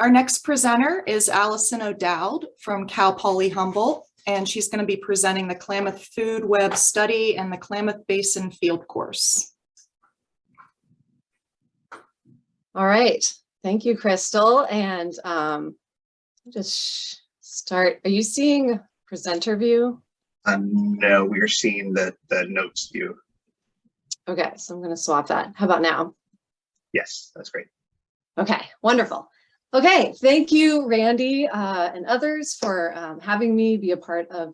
Our next presenter is Alison O'Dowd from Cal Poly Humboldt, and she's going to be presenting the Klamath Food Web Study and the Klamath Basin Field Course. All right, thank you, Crystal. And just start. Are you seeing presenter view? No, we're seeing the notes view. Okay, so I'm going to swap that. How about now? Yes, that's great. Okay, wonderful. Okay, thank you, Randy, and others for having me be a part of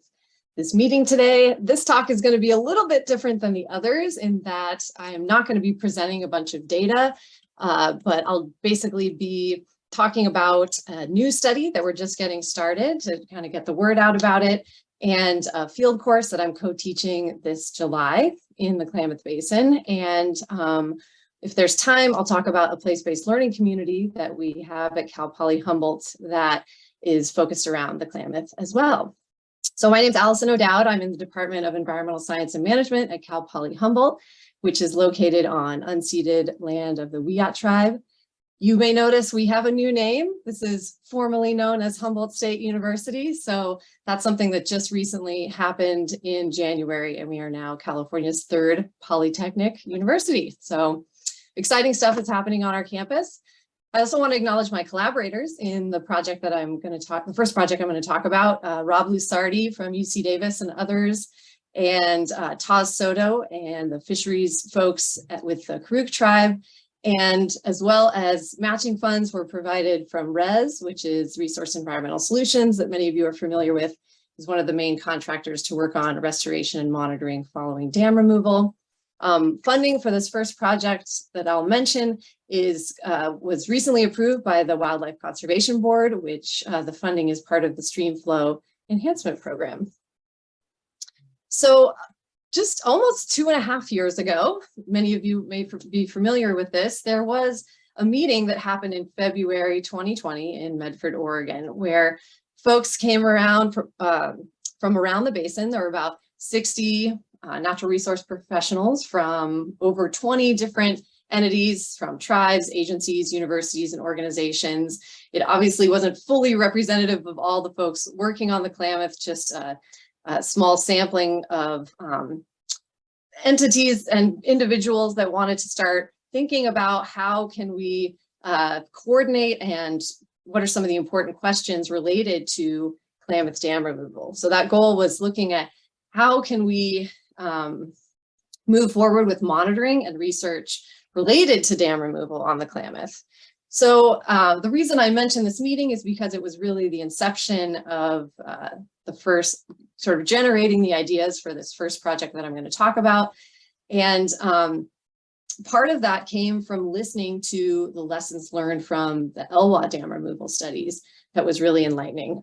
this meeting today. This talk is going to be a little bit different than the others in that I am not going to be presenting a bunch of data, but I'll basically be talking about a new study that we're just getting started to kind of get the word out about it, and a field course that I'm co-teaching this July in the Klamath Basin. And if there's time, I'll talk about a place-based learning community that we have at Cal Poly Humboldt that is focused around the Klamath as well. So my name's Alison O'Dowd. I'm in the Department of Environmental Science and Management at Cal Poly Humboldt, which is located on unceded land of the Wiyot tribe. You may notice we have a new name. This is formerly known as Humboldt State University. So that's something that just recently happened in January, and we are now California's third polytechnic university. So exciting stuff is happening on our campus. I also want to acknowledge my collaborators in the project that I'm going to talk, the first project I'm going to talk about, Rob Lusardi from UC Davis and others, and Taz Soto and the fisheries folks with the Karuk Tribe, and as well as matching funds were provided from RES, which is Resource Environmental Solutions, that many of you are familiar with, is one of the main contractors to work on restoration and monitoring following dam removal. Funding for this first project that I'll mention was recently approved by the Wildlife Conservation Board, which the funding is part of the Stream Flow Enhancement Program. So just almost 2.5 years ago, many of you may be familiar with this, there was a meeting that happened in February 2020 in Medford, Oregon, where folks came around from around the basin. There were about 60 natural resource professionals from over 20 different entities, from tribes, agencies, universities, and organizations. It obviously wasn't fully representative of all the folks working on the Klamath, just a small sampling of entities and individuals that wanted to start thinking about how can we coordinate and what are some of the important questions related to Klamath dam removal. So that goal was looking at how can we move forward with monitoring and research related to dam removal on the Klamath. So the reason I mentioned this meeting is because it was really the inception of the first sort of generating the ideas for this first project that I'm going to talk about. And part of that came from listening to the lessons learned from the Elwha dam removal studies. That was really enlightening.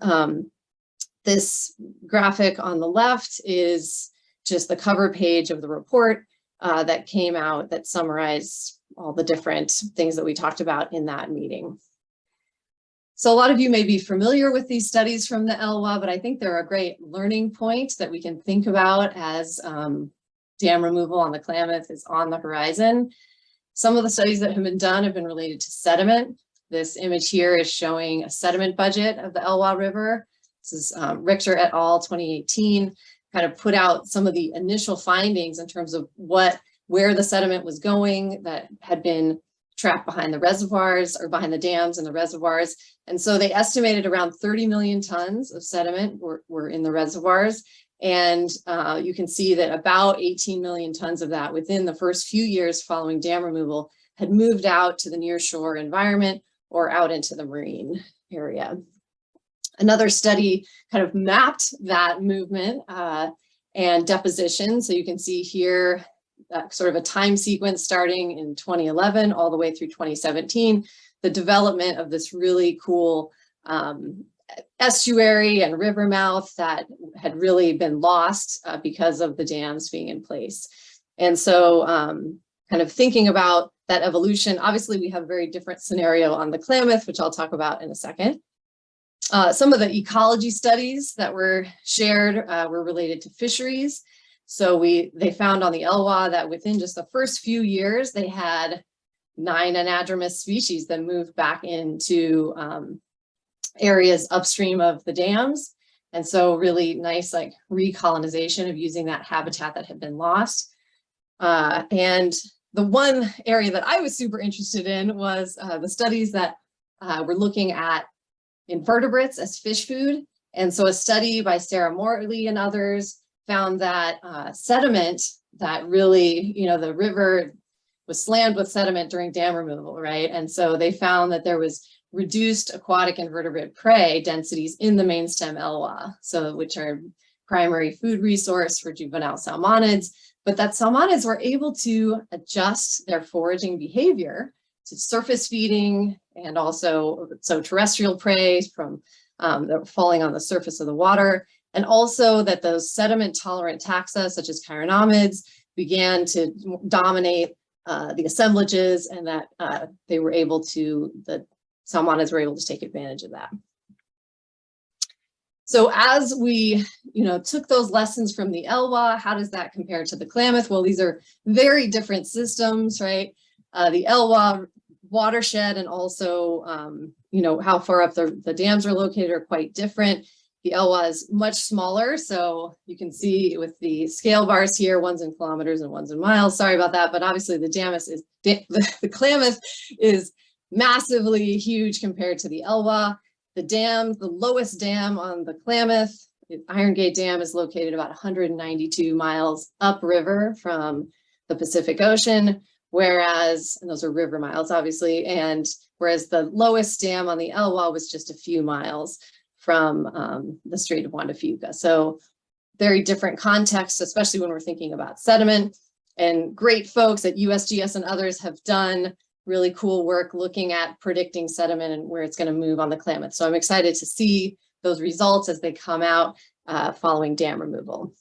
This graphic on the left is just the cover page of the report that came out that summarized all the different things that we talked about in that meeting. So a lot of you may be familiar with these studies from the Elwha, but I think they're a great learning point that we can think about as dam removal on the Klamath is on the horizon. Some of the studies that have been done have been related to sediment. This image here is showing a sediment budget of the Elwha River. This is Richter et al. 2018, kind of put out some of the initial findings in terms of where the sediment was going that had been trapped behind the reservoirs or behind the dams and the reservoirs. And so they estimated around 30 million tons of sediment were in the reservoirs. And you can see that about 18 million tons of that within the first few years following dam removal had moved out to the nearshore environment or out into the marine area. Another study kind of mapped that movement and deposition. So you can see here sort of a time sequence starting in 2011 all the way through 2017, the development of this really cool estuary and river mouth that had really been lost because of the dams being in place. And so kind of thinking about that evolution, obviously we have a very different scenario on the Klamath, which I'll talk about in a second. Some of the ecology studies that were shared were related to fisheries. So they found on the Elwha that within just the first few years, they had 9 anadromous species that moved back into areas upstream of the dams. And so really nice like recolonization of using that habitat that had been lost. And the one area that I was super interested in was the studies that were looking at invertebrates as fish food. And so a study by Sarah Morley and others found that sediment that really, the river was slammed with sediment during dam removal, right? And so they found that there was reduced aquatic invertebrate prey densities in the mainstem elwha, so which are primary food resource for juvenile salmonids, but that salmonids were able to adjust their foraging behavior to surface feeding and also terrestrial prey from that were falling on the surface of the water, and also that those sediment tolerant taxa such as chironomids began to dominate the assemblages, and that the salmonids were able to take advantage of that. So as we, took those lessons from the elwha, how does that compare to the Klamath? Well, these are very different systems, right? The elwha watershed and also, how far up the dams are located are quite different. The elwha is much smaller, so you can see with the scale bars here, one's in kilometers and one's in miles. Sorry about that, but obviously the Klamath is massively huge compared to the elwha. The lowest dam on the Klamath, Iron Gate Dam, is located about 192 miles upriver from the Pacific Ocean, whereas, and those are river miles, obviously, and whereas the lowest dam on the elwha was just a few miles from the Strait of Juan de Fuca. So very different context, especially when we're thinking about sediment. And great folks at USGS and others have done really cool work looking at predicting sediment and where it's going to move on the Klamath. So I'm excited to see those results as they come out following dam removal.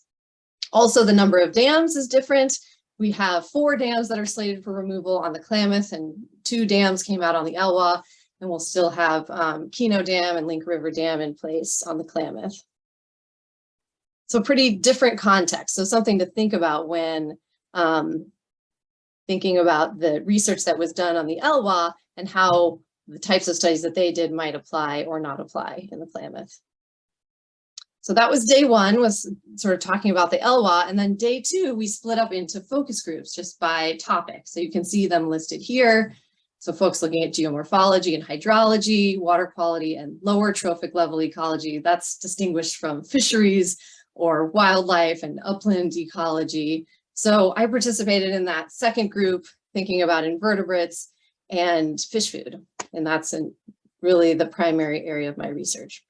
Also, the number of dams is different. We have 4 dams that are slated for removal on the Klamath, and 2 dams came out on the elwha, and we'll still have Kino Dam and Link River Dam in place on the Klamath. So pretty different context. So something to think about when thinking about the research that was done on the elwha and how the types of studies that they did might apply or not apply in the Klamath. So that was day 1, was sort of talking about the elwha, and then day 2, we split up into focus groups just by topic. So you can see them listed here. So folks looking at geomorphology and hydrology, water quality, and lower trophic level ecology. That's distinguished from fisheries or wildlife and upland ecology. So I participated in that second group, thinking about invertebrates and fish food. And that's really the primary area of my research.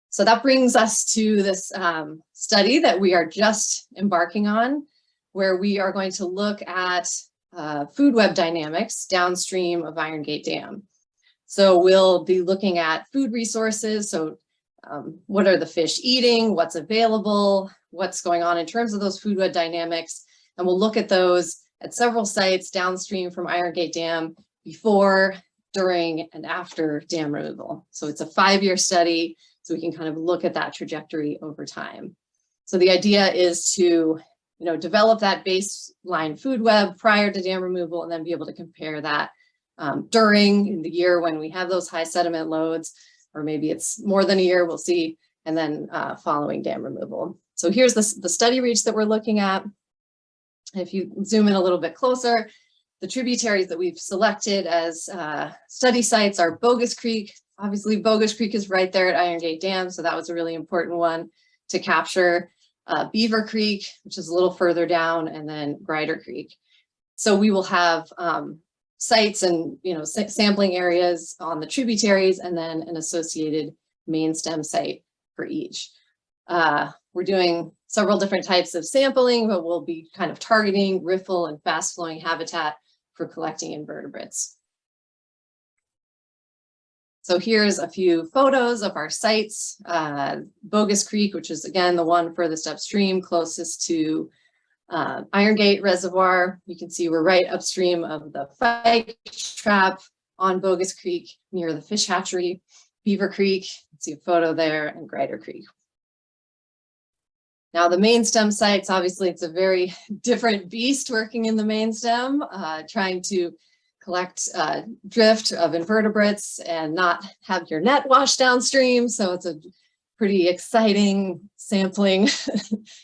So that brings us to this study that we are just embarking on, where we are going to look at food web dynamics downstream of Iron Gate Dam. So we'll be looking at food resources. So what are the fish eating, what's available, what's going on in terms of those food web dynamics. And we'll look at those at several sites downstream from Iron Gate Dam before, during, and after dam removal. So it's a 5-year study, so we can kind of look at that trajectory over time. So the idea is to develop that baseline food web prior to dam removal, and then be able to compare that during the year when we have those high sediment loads, or maybe it's more than a year, we'll see, and then following dam removal. So here's the study reach that we're looking at. If you zoom in a little bit closer, the tributaries that we've selected as study sites are Bogus Creek. Obviously, Bogus Creek is right there at Iron Gate Dam, so that was a really important one to capture. Beaver Creek, which is a little further down, and then Grider Creek. So we will have sites and sampling areas on the tributaries, and then an associated main stem site for each. We're doing several different types of sampling, but we'll be kind of targeting riffle and fast flowing habitat for collecting invertebrates. So here's a few photos of our sites. Bogus Creek, which is again the one furthest upstream, closest to Iron Gate Reservoir. You can see we're right upstream of the Fyke Trap on Bogus Creek near the fish hatchery. Beaver Creek, you can see a photo there, and Grider Creek. Now the mainstem sites, obviously it's a very different beast working in the mainstem, trying to collect drift of invertebrates and not have your net wash downstream. So it's a pretty exciting sampling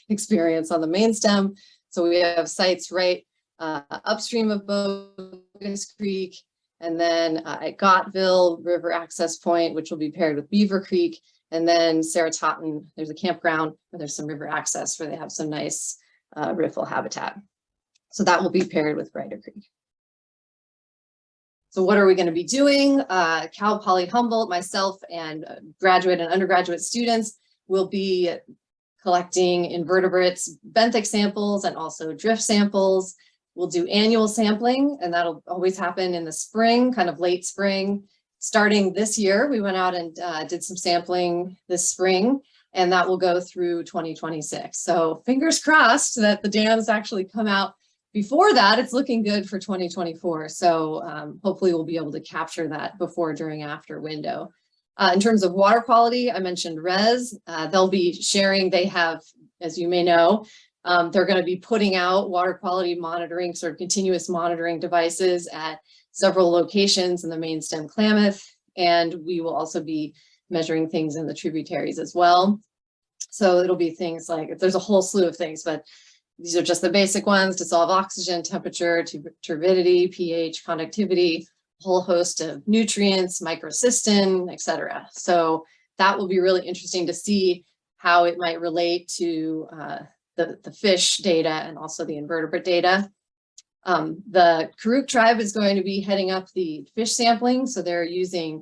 experience on the mainstem. So we have sites right upstream of Bogus Creek, and then at Gottville River Access Point, which will be paired with Beaver Creek, and then Saratoga, there's a campground where there's some river access where they have some nice riffle habitat. So that will be paired with Brighter Creek. So what are we going to be doing? Cal Poly Humboldt, myself, and graduate and undergraduate students will be collecting invertebrates, benthic samples, and also drift samples. We'll do annual sampling, and that'll always happen in the spring, kind of late spring. Starting this year, we went out and did some sampling this spring, and that will go through 2026. So fingers crossed that the dams actually come out before that. It's looking good for 2024. So hopefully we'll be able to capture that before, during, after window. In terms of water quality, I mentioned RES. They'll be sharing, they have, as you may know, they're going to be putting out water quality monitoring, sort of continuous monitoring devices at several locations in the mainstem Klamath, and we will also be measuring things in the tributaries as well. So it'll be things like, there's a whole slew of things, but these are just the basic ones: dissolved oxygen, temperature, turbidity, pH, conductivity, a whole host of nutrients, microcystin, etc. So that will be really interesting to see how it might relate to the fish data and also the invertebrate data. The Karuk Tribe is going to be heading up the fish sampling. So they're using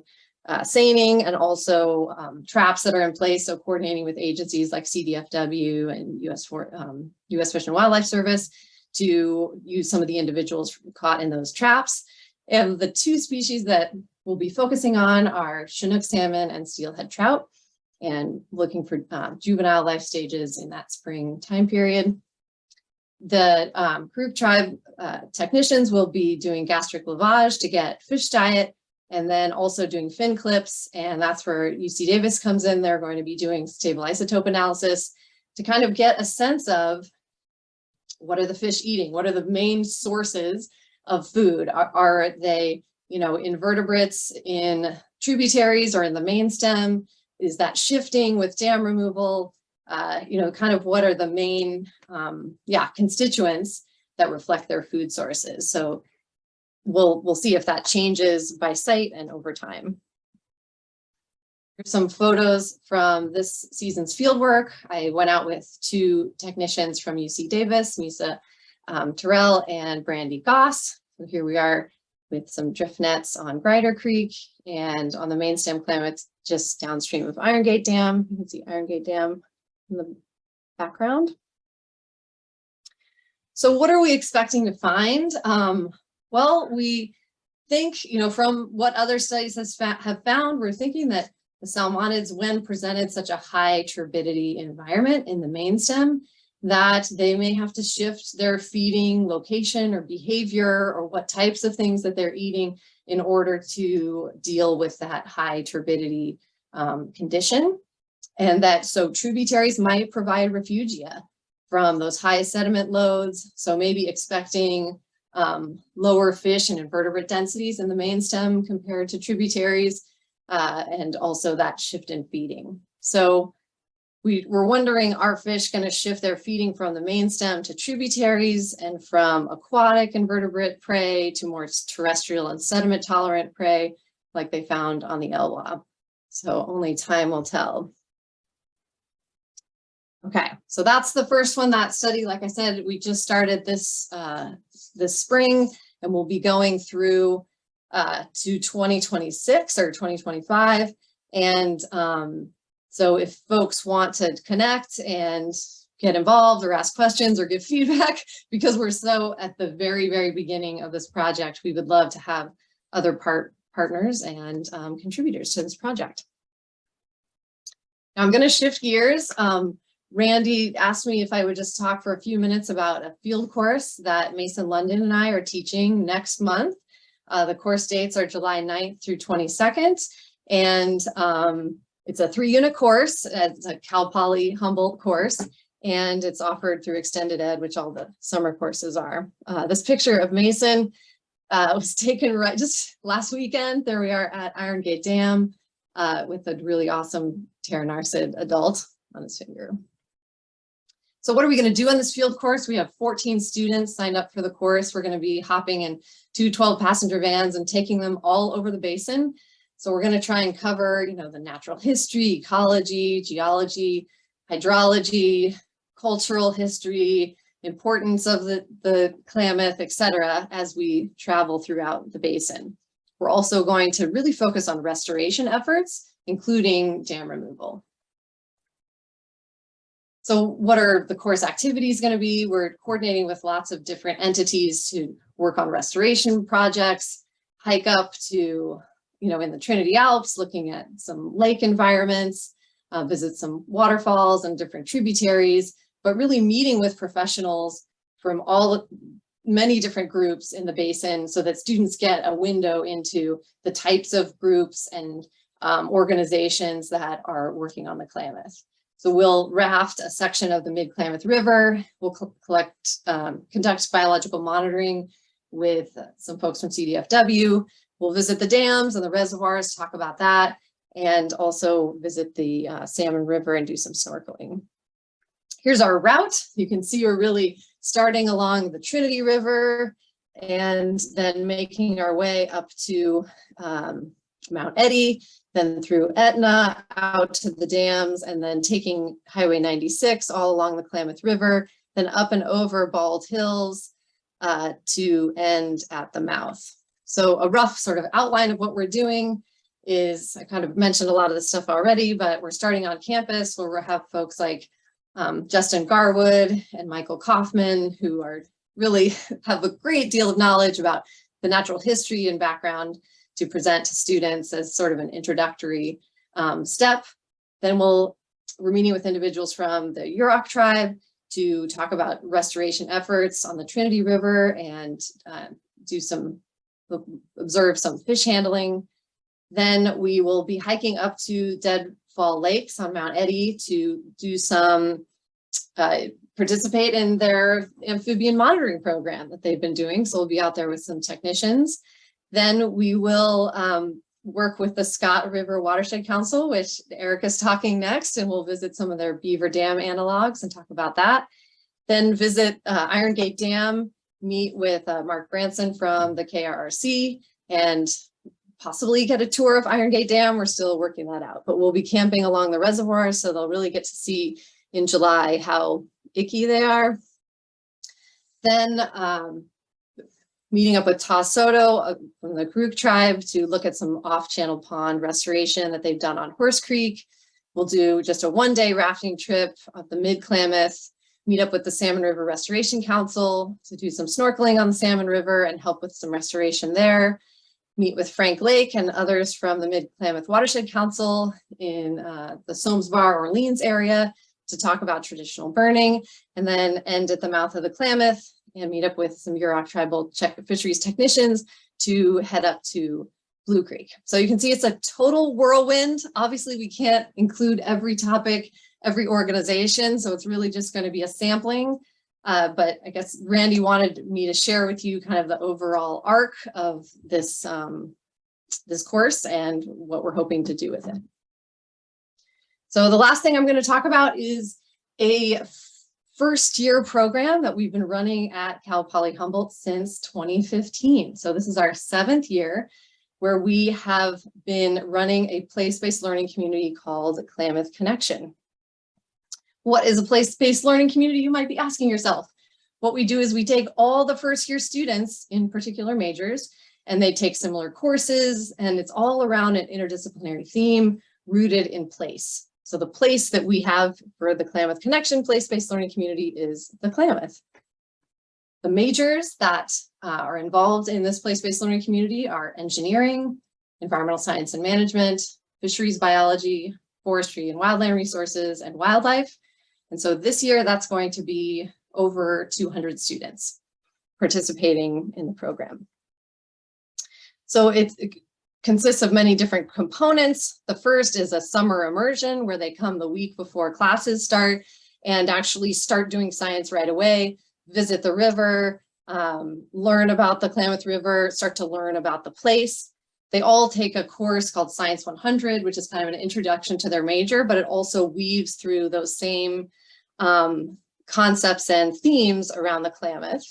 seining and also traps that are in place. So coordinating with agencies like CDFW and US Fish and Wildlife Service to use some of the individuals caught in those traps. And the two species that we'll be focusing on are Chinook salmon and steelhead trout, and looking for juvenile life stages in that spring time period. The Karuk Tribe technicians will be doing gastric lavage to get fish diet, and then also doing fin clips, and that's where UC Davis comes in. They're going to be doing stable isotope analysis to kind of get a sense of what are the fish eating, what are the main sources of food. Are they, invertebrates in tributaries or in the mainstem? Is that shifting with dam removal? Kind of what are the main constituents that reflect their food sources. So we'll see if that changes by site and over time. Here's some photos from this season's field work. I went out with two technicians from UC Davis, Misa Terrell and Brandy Goss. So here we are with some drift nets on Brighter Creek and on the mainstem Klamath, just downstream of Iron Gate Dam. You can see Iron Gate Dam in the background. So what are we expecting to find? Well, we think, from what other studies have found, we're thinking that the salmonids, when presented such a high turbidity environment in the mainstem, that they may have to shift their feeding location or behavior or what types of things that they're eating in order to deal with that high turbidity condition. And that so tributaries might provide refugia from those high sediment loads. So maybe expecting lower fish and invertebrate densities in the mainstem compared to tributaries, and also that shift in feeding. So we're wondering, are fish going to shift their feeding from the mainstem to tributaries and from aquatic invertebrate prey to more terrestrial and sediment tolerant prey like they found on the Elwha? So only time will tell. Okay, so that's the first one. That study, like I said, we just started this spring, and we'll be going through to 2026 or 2025. And so if folks want to connect and get involved or ask questions or give feedback, because we're so at the very, very beginning of this project, we would love to have other partners and contributors to this project. Now I'm going to shift gears. Randy asked me if I would just talk for a few minutes about a field course that Mason London and I are teaching next month. The course dates are July 9th through 22nd, and it's a 3-unit course. It's a Cal Poly Humboldt course, and it's offered through extended ed, which all the summer courses are. This picture of Mason was taken right just last weekend. There we are at Iron Gate Dam with a really awesome pteronarcid adult on his finger. So what are we going to do on this field course? We have 14 students signed up for the course. We're going to be hopping in 2 12-passenger vans and taking them all over the basin. So we're going to try and cover, the natural history, ecology, geology, hydrology, cultural history, importance of the Klamath, etc., as we travel throughout the basin. We're also going to really focus on restoration efforts, including dam removal. So what are the course activities going to be? We're coordinating with lots of different entities to work on restoration projects, hike up to, in the Trinity Alps, looking at some lake environments, visit some waterfalls and different tributaries, but really meeting with professionals from many different groups in the basin so that students get a window into the types of groups and organizations that are working on the Klamath. So we'll raft a section of the mid-Klamath River. We'll conduct biological monitoring with some folks from CDFW. We'll visit the dams and the reservoirs, talk about that, and also visit the Salmon River and do some snorkeling. Here's our route. You can see we're really starting along the Trinity River and then making our way up to Mount Eddy, then through Etna, out to the dams, and then taking Highway 96 all along the Klamath River, then up and over Bald Hills to end at the mouth. So a rough sort of outline of what we're doing is, I kind of mentioned a lot of this stuff already, but we're starting on campus where we'll have folks like Justin Garwood and Michael Kaufman, who are really have a great deal of knowledge about the natural history and background to present to students as sort of an introductory step. Then we're meeting with individuals from the Karuk Tribe to talk about restoration efforts on the Trinity River and observe some fish handling. Then we will be hiking up to Deadfall Lakes on Mount Eddy to do some, participate in their amphibian monitoring program that they've been doing. So we'll be out there with some technicians. Then we will work with the Scott River Watershed Council, which Erica's talking next, and we'll visit some of their beaver dam analogs and talk about that. Then visit Iron Gate Dam, meet with Mark Branson from the KRRC, and possibly get a tour of Iron Gate Dam. We're still working that out, but we'll be camping along the reservoir, so they'll really get to see in July how icky they are. Then meeting up with Toss Soto from the Karuk Tribe to look at some off-channel pond restoration that they've done on Horse Creek. We'll do just a one-day rafting trip up the mid-Klamath, meet up with the Salmon River Restoration Council to do some snorkeling on the Salmon River and help with some restoration there. Meet with Frank Lake and others from the Mid-Klamath Watershed Council in the Somes Bar, Orleans area to talk about traditional burning, and then end at the mouth of the Klamath and meet up with some Yurok tribal fisheries technicians to head up to Blue Creek. So you can see it's a total whirlwind. Obviously, we can't include every topic, every organization, so it's really just going to be a sampling. But I guess Randy wanted me to share with you kind of the overall arc of this, this course and what we're hoping to do with it. So the last thing I'm going to talk about is a first year program that we've been running at Cal Poly Humboldt since 2015. So this is our 7th year where we have been running a place-based learning community called Klamath Connection. What is a place-based learning community, you might be asking yourself? What we do is we take all the first year students in particular majors and they take similar courses, and it's all around an interdisciplinary theme rooted in place. So the place that we have for the Klamath Connection place-based learning community is the Klamath. The majors that are involved in this place-based learning community are engineering, environmental science and management, fisheries biology, forestry and wildland resources, and wildlife. And so this year, that's going to be over 200 students participating in the program. So it consists of many different components. The first is a summer immersion where they come the week before classes start and actually start doing science right away, visit the river, learn about the Klamath River, start to learn about the place. They all take a course called Science 100, which is kind of an introduction to their major, but it also weaves through those same concepts and themes around the Klamath.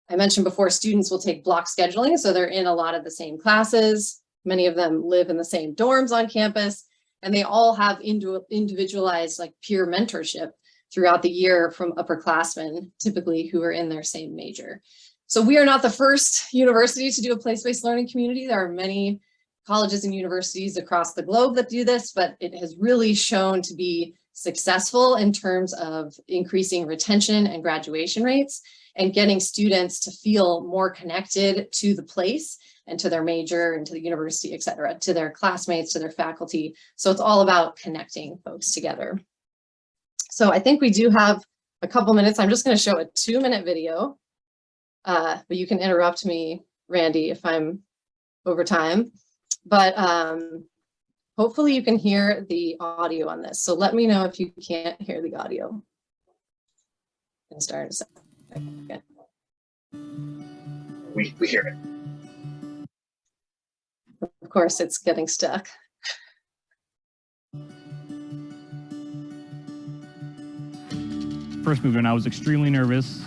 I mentioned before, students will take block scheduling, so they're in a lot of the same classes. Many of them live in the same dorms on campus, and they all have individualized like peer mentorship throughout the year from upperclassmen, typically who are in their same major. So we are not the first university to do a place-based learning community. There are many colleges and universities across the globe that do this, but it has really shown to be successful in terms of increasing retention and graduation rates and getting students to feel more connected to the place and to their major and to the university, et cetera, to their classmates, to their faculty. So it's all about connecting folks together. So I think we do have a couple minutes. I'm just going to show a 2-minute video, but you can interrupt me, Randy, if I'm over time. But hopefully you can hear the audio on this. So let me know if you can't hear the audio. And start in a second. Okay. We hear it. Of course, it's getting stuck. First movement, I was extremely nervous.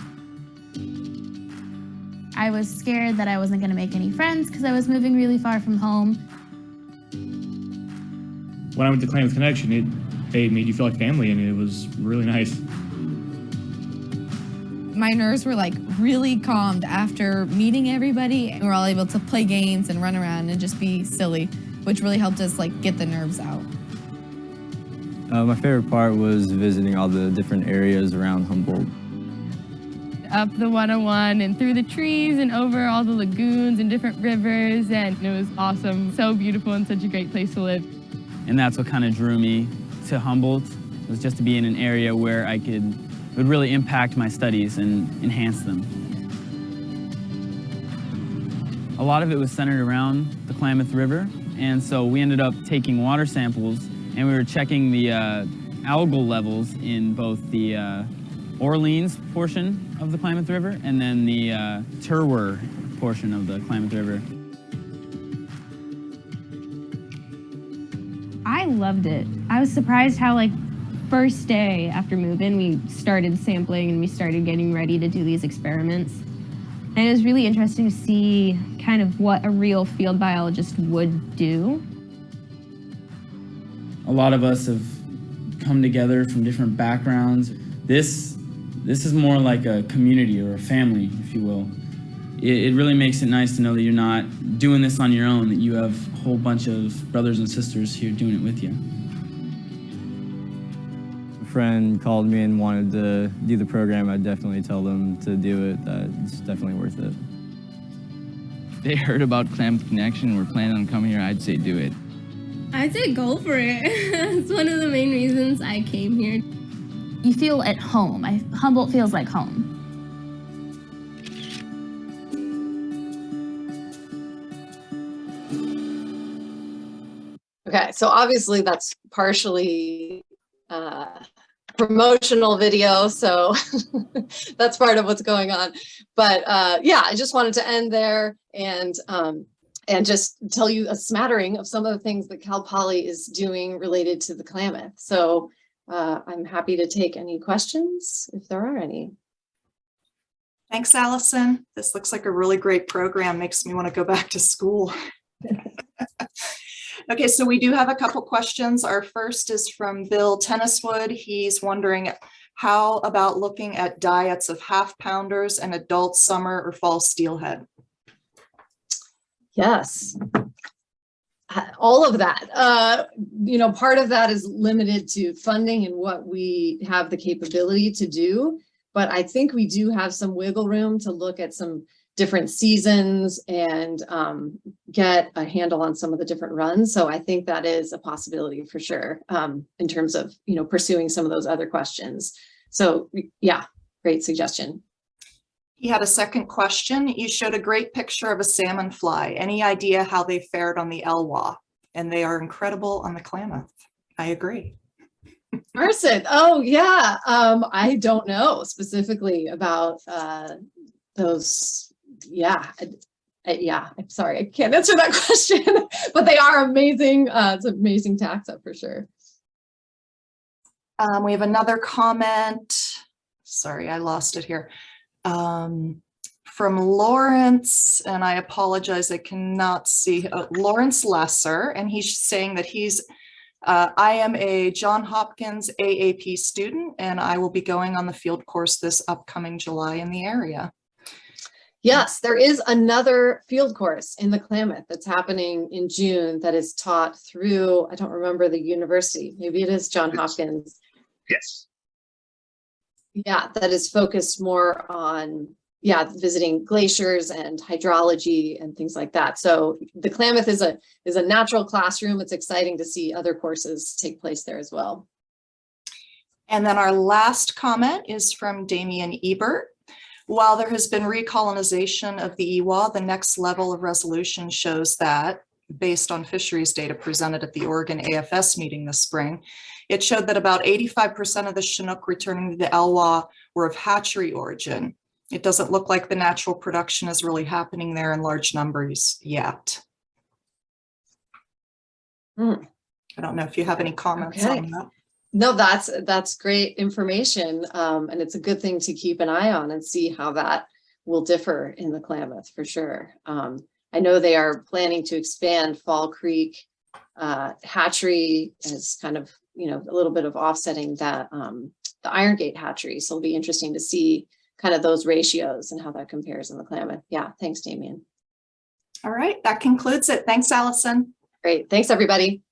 I was scared that I wasn't going to make any friends because I was moving really far from home. When I went to Klamath Connection, it made you feel like family, and it was really nice. My nerves were like really calmed after meeting everybody. We were all able to play games and run around and just be silly, which really helped us like get the nerves out. My favorite part was visiting all the different areas around Humboldt. Up the 101 and through the trees and over all the lagoons and different rivers, and it was awesome. So beautiful and such a great place to live. And that's what kind of drew me to Humboldt, was just to be in an area where it would really impact my studies and enhance them. A lot of it was centered around the Klamath River, and so we ended up taking water samples, and we were checking the algal levels in both the Orleans portion of the Klamath River and then the Turwer portion of the Klamath River. I loved it. I was surprised how first day after move-in, we started sampling and we started getting ready to do these experiments. And it was really interesting to see kind of what a real field biologist would do. A lot of us have come together from different backgrounds. This is more like a community or a family, if you will. It really makes it nice to know that you're not doing this on your own, that you have a whole bunch of brothers and sisters here doing it with you. A friend called me and wanted to do the program. I'd definitely tell them to do it. It's definitely worth it. If they heard about Klamath Connection and were planning on coming here, I'd say do it. I'd say go for it. It's one of the main reasons I came here. You feel at home. Humboldt feels like home. Okay, so obviously that's partially promotional video, so that's part of what's going on. But yeah, I just wanted to end there and just tell you a smattering of some of the things that Cal Poly is doing related to the Klamath. So I'm happy to take any questions if there are any. Thanks, Allison. This looks like a really great program. Makes me want to go back to school. Okay, so we do have a couple questions. Our first is from Bill Tenniswood. He's wondering, how about looking at diets of half-pounders and adult summer or fall steelhead? Yes, all of that. You know, part of that is limited to funding and what we have the capability to do. But I think we do have some wiggle room to look at some different seasons and get a handle on some of the different runs. So I think that is a possibility for sure in terms of, you know, pursuing some of those other questions. So yeah, great suggestion. He had a second question. You showed a great picture of a salmon fly. Any idea how they fared on the Elwha? And they are incredible on the Klamath. I agree. Arson. Oh yeah. I don't know specifically about those. Yeah. Yeah. I'm sorry. I can't answer that question, but they are amazing. It's an amazing taxa for sure. We have another comment. Sorry, I lost it here. From Lawrence, and I apologize, I cannot see, Lawrence Lesser, and he's saying that I am a Johns Hopkins AAP student, and I will be going on the field course this upcoming July in the area. Yes, there is another field course in the Klamath that's happening in June that is taught through, I don't remember the university, maybe it is Johns Hopkins. Yes. Yeah, that is focused more on, visiting glaciers and hydrology and things like that. So the Klamath is a natural classroom. It's exciting to see other courses take place there as well. And then our last comment is from Damian Ebert. While there has been recolonization of the Ewa, the next level of resolution shows that, based on fisheries data presented at the Oregon AFS meeting this spring, it showed that about 85% of the Chinook returning to the Elwha were of hatchery origin. It doesn't look like the natural production is really happening there in large numbers yet. I don't know if you have any comments on that. No, that's great information. And it's a good thing to keep an eye on and see how that will differ in the Klamath for sure. I know they are planning to expand Fall Creek hatchery as kind of, a little bit of offsetting that the Iron Gate hatchery. So it'll be interesting to see kind of those ratios and how that compares in the Klamath. Yeah, thanks, Damien. All right, that concludes it. Thanks, Allison. Great, thanks everybody.